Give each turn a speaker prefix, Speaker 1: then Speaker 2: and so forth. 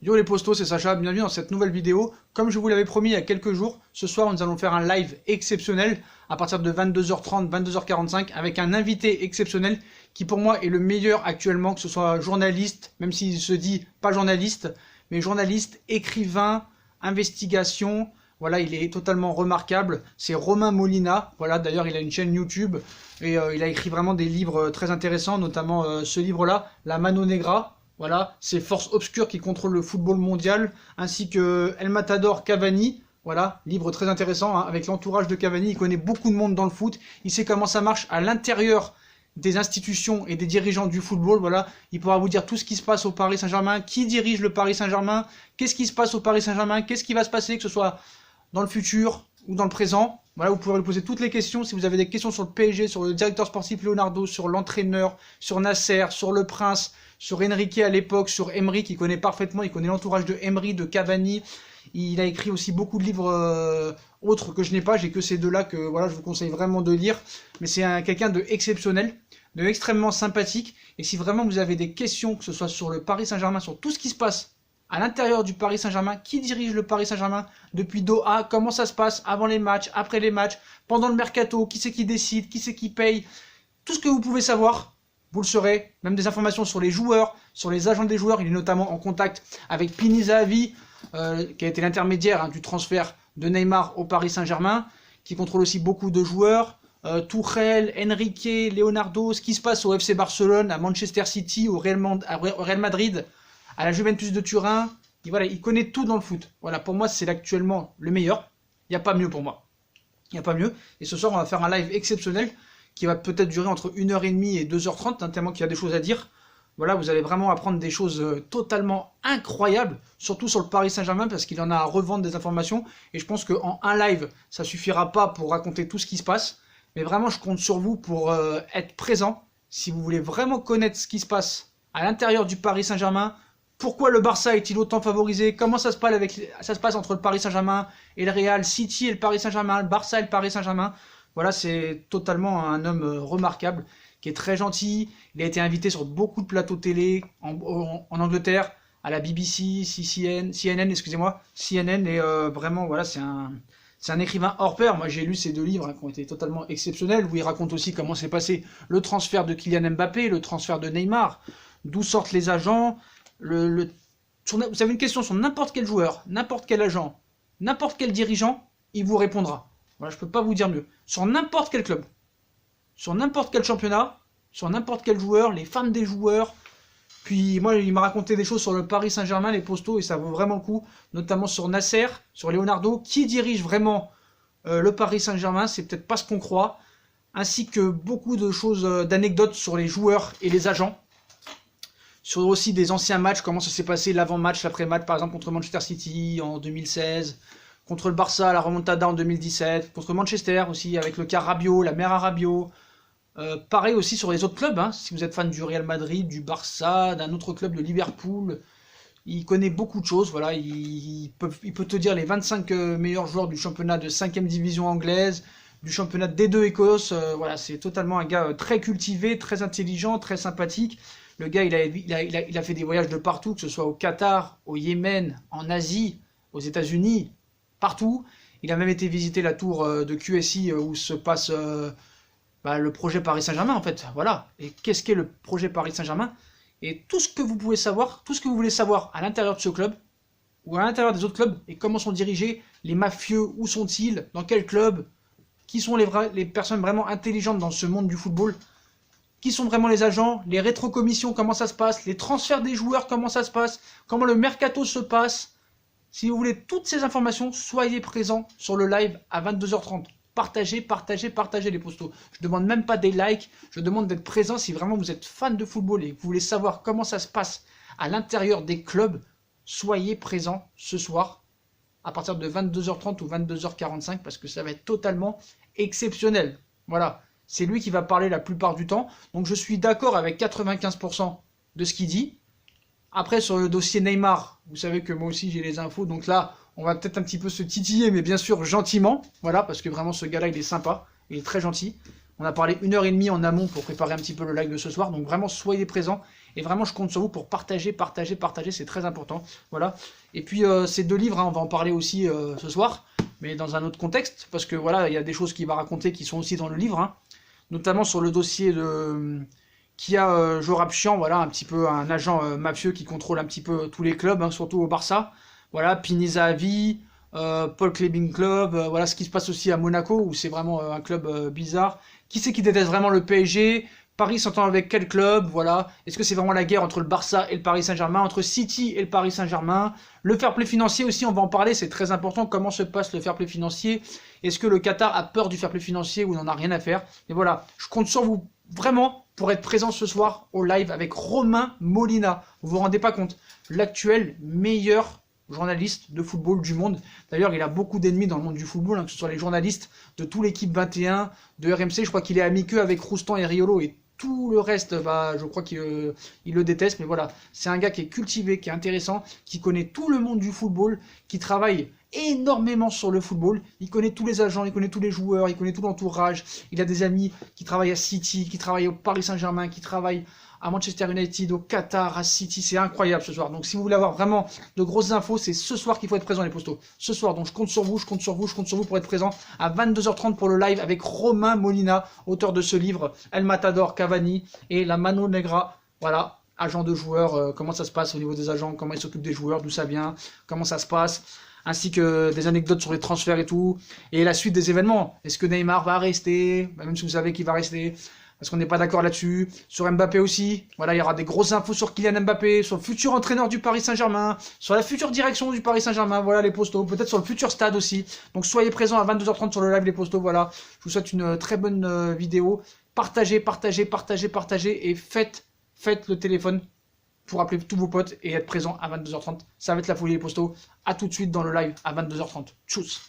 Speaker 1: Yo les postos, c'est Sacha, bienvenue dans cette nouvelle vidéo. Comme je vous l'avais promis il y a quelques jours, ce soir nous allons faire un live exceptionnel à partir de 22h30, 22h45 avec un invité exceptionnel qui pour moi est le meilleur actuellement, que ce soit journaliste, même s'il se dit pas journaliste, mais journaliste, écrivain, investigation. Voilà, il est totalement remarquable. C'est Romain Molina. Voilà, d'ailleurs, il a une chaîne YouTube et il a écrit vraiment des livres très intéressants, notamment ce livre-là, La Mano Negra. Voilà, c'est Forces obscures qui contrôlent le football mondial, ainsi que El Matador Cavani. Voilà, livre très intéressant, hein, avec l'entourage de Cavani. Il connaît beaucoup de monde dans le foot. Il sait comment ça marche à l'intérieur des institutions et des dirigeants du football. Voilà, il pourra vous dire tout ce qui se passe au Paris Saint-Germain, qui dirige le Paris Saint-Germain, qu'est-ce qui se passe au Paris Saint-Germain, qu'est-ce qui va se passer, que ce soit dans le futur ou dans le présent. Voilà, vous pourrez lui poser toutes les questions. Si vous avez des questions sur le PSG, sur le directeur sportif Leonardo, sur l'entraîneur, sur Nasser, sur le Prince, sur Enrique à l'époque, sur Emery, qui connaît parfaitement, il connaît l'entourage de Emery, de Cavani. Il a écrit aussi beaucoup de livres autres que je n'ai pas. J'ai que ces deux-là que voilà, je vous conseille vraiment de lire. Mais c'est quelqu'un de exceptionnel, de extrêmement sympathique. Et si vraiment vous avez des questions, que ce soit sur le Paris Saint-Germain, sur tout ce qui se passe à l'intérieur du Paris Saint-Germain, qui dirige le Paris Saint-Germain depuis Doha, comment ça se passe avant les matchs, après les matchs, pendant le mercato, qui c'est qui décide, qui c'est qui paye, tout ce que vous pouvez savoir, vous le saurez, même des informations sur les joueurs, sur les agents des joueurs. Il est notamment en contact avec Pini Zahavi, qui a été l'intermédiaire du transfert de Neymar au Paris Saint-Germain, qui contrôle aussi beaucoup de joueurs, Tuchel, Enrique, Leonardo, ce qui se passe au FC Barcelone, à Manchester City, au Real Madrid, à la Juventus de Turin. Et voilà, il connaît tout dans le foot. Voilà, pour moi, c'est actuellement le meilleur. Il n'y a pas mieux pour moi. Il n'y a pas mieux. Et ce soir, on va faire un live exceptionnel qui va peut-être durer entre 1h30 et 2h30, hein, tellement qu'il y a des choses à dire. Voilà, vous allez vraiment apprendre des choses totalement incroyables, surtout sur le Paris Saint-Germain, parce qu'il en a à revendre des informations. Et je pense qu'en un live, ça suffira pas pour raconter tout ce qui se passe. Mais vraiment, je compte sur vous pour être présent. Si vous voulez vraiment connaître ce qui se passe à l'intérieur du Paris Saint-Germain, pourquoi le Barça est-il autant favorisé? Comment ça se passe entre le Paris Saint-Germain et le Real, City et le Paris Saint-Germain, le Barça et le Paris Saint-Germain? Voilà, c'est totalement un homme remarquable, qui est très gentil. Il a été invité sur beaucoup de plateaux télé en Angleterre, à la BBC, CNN, excusez-moi, CNN, et vraiment, voilà, c'est un écrivain hors pair. Moi, j'ai lu ces deux livres qui ont été totalement exceptionnels, où il raconte aussi comment s'est passé le transfert de Kylian Mbappé, le transfert de Neymar, d'où sortent les agents. Vous avez une question sur n'importe quel joueur, n'importe quel agent, n'importe quel dirigeant, il vous répondra. Voilà, je peux pas vous dire mieux. Sur n'importe quel club, sur n'importe quel championnat, sur n'importe quel joueur, les fans des joueurs. Puis moi, il m'a raconté des choses sur le Paris Saint-Germain, les postos, et ça vaut vraiment le coup, notamment sur Nasser, sur Leonardo, qui dirige vraiment le Paris Saint-Germain. C'est peut-être pas ce qu'on croit, ainsi que beaucoup de choses, d'anecdotes sur les joueurs et les agents. Sur aussi des anciens matchs, comment ça s'est passé l'avant-match, l'après-match, par exemple contre Manchester City en 2016, contre le Barça, la remontada en 2017, contre Manchester aussi, avec le cas Rabiot, la mère à Rabiot. Pareil aussi sur les autres clubs, hein, si vous êtes fan du Real Madrid, du Barça, d'un autre club de Liverpool, il connaît beaucoup de choses. Voilà, il peut te dire les 25 meilleurs joueurs du championnat de 5e division anglaise, du championnat D2 Écosse. Voilà, c'est totalement un gars très cultivé, très intelligent, très sympathique. Le gars, il a fait des voyages de partout, que ce soit au Qatar, au Yémen, en Asie, aux États-Unis, partout. Il a même été visiter la tour de QSI où se passe le projet Paris Saint-Germain, en fait. Voilà. Et qu'est-ce qu'est le projet Paris Saint-Germain? Et tout ce que vous pouvez savoir, tout ce que vous voulez savoir à l'intérieur de ce club, ou à l'intérieur des autres clubs, et comment sont dirigés les mafieux, où sont-ils, dans quel club, qui sont les personnes vraiment intelligentes dans ce monde du football, qui sont vraiment les agents, les rétrocommissions, comment ça se passe, les transferts des joueurs, comment ça se passe, comment le mercato se passe. Si vous voulez toutes ces informations, soyez présents sur le live à 22h30. Partagez, partagez, partagez les postos. Je demande même pas des likes, je demande d'être présent si vraiment vous êtes fan de football et que vous voulez savoir comment ça se passe à l'intérieur des clubs. Soyez présents ce soir à partir de 22h30 ou 22h45 parce que ça va être totalement exceptionnel. Voilà. C'est lui qui va parler la plupart du temps. Donc je suis d'accord avec 95% de ce qu'il dit. Après, sur le dossier Neymar, vous savez que moi aussi j'ai les infos. Donc là, on va peut-être un petit peu se titiller, mais bien sûr gentiment. Voilà, parce que vraiment ce gars-là, il est sympa. Il est très gentil. On a parlé 1h30 en amont pour préparer un petit peu le live de ce soir. Donc vraiment, soyez présents. Et vraiment, je compte sur vous pour partager, c'est très important. Voilà. Et puis, ces 2 livres, hein, on va en parler aussi ce soir, mais dans un autre contexte, parce que voilà, il y a des choses qu'il va raconter qui sont aussi dans le livre, hein, notamment sur le dossier de qui a Jorab Chian, voilà, un petit peu un agent mafieux qui contrôle un petit peu tous les clubs, hein, surtout au Barça. Voilà, Pini Zahavi, Paul Clubbing Club, voilà ce qui se passe aussi à Monaco, où c'est vraiment un club bizarre. Qui c'est qui déteste vraiment le PSG? Paris s'entend avec quel club? Voilà. Est-ce que c'est vraiment la guerre entre le Barça et le Paris Saint-Germain, entre City et le Paris Saint-Germain? Le fair play financier aussi, on va en parler, c'est très important. Comment se passe le fair play financier? Est-ce que le Qatar a peur du fair play financier ou n'en a rien à faire? Et voilà, je compte sur vous vraiment pour être présent ce soir au live avec Romain Molina. Vous vous rendez pas compte, l'actuel meilleur journaliste de football du monde. D'ailleurs, il a beaucoup d'ennemis dans le monde du football, hein, que ce soit les journalistes de tout l'équipe 21, de RMC. Je crois qu'il est ami que avec Roustan et Riolo, et tout le reste, bah, je crois qu'il le déteste. Mais voilà, c'est un gars qui est cultivé, qui est intéressant, qui connaît tout le monde du football, qui travaille énormément sur le football. Il connaît tous les agents, il connaît tous les joueurs, il connaît tout l'entourage. Il a des amis qui travaillent à City, qui travaillent au Paris Saint-Germain, qui travaillent à Manchester United, au Qatar, à City. C'est incroyable ce soir. Donc si vous voulez avoir vraiment de grosses infos, c'est ce soir qu'il faut être présent, les postos. Ce soir, donc je compte sur vous, je compte sur vous, je compte sur vous pour être présent à 22h30 pour le live avec Romain Molina, auteur de ce livre, El Matador Cavani et La Mano Negra. Voilà, agent de joueurs, comment ça se passe au niveau des agents, comment ils s'occupent des joueurs, d'où ça vient, comment ça se passe, ainsi que des anecdotes sur les transferts et tout, et la suite des événements. Est-ce que Neymar va rester, même si vous savez qu'il va rester, parce qu'on n'est pas d'accord là-dessus. Sur Mbappé aussi, voilà, il y aura des grosses infos sur Kylian Mbappé, sur le futur entraîneur du Paris Saint-Germain, sur la future direction du Paris Saint-Germain, voilà les postos, peut-être sur le futur stade aussi. Donc soyez présents à 22h30 sur le live les postos, voilà. Je vous souhaite une très bonne vidéo. Partagez, et faites le téléphone pour appeler tous vos potes et être présent à 22h30. Ça va être la folie les postos. À tout de suite dans le live à 22h30. Tchuss.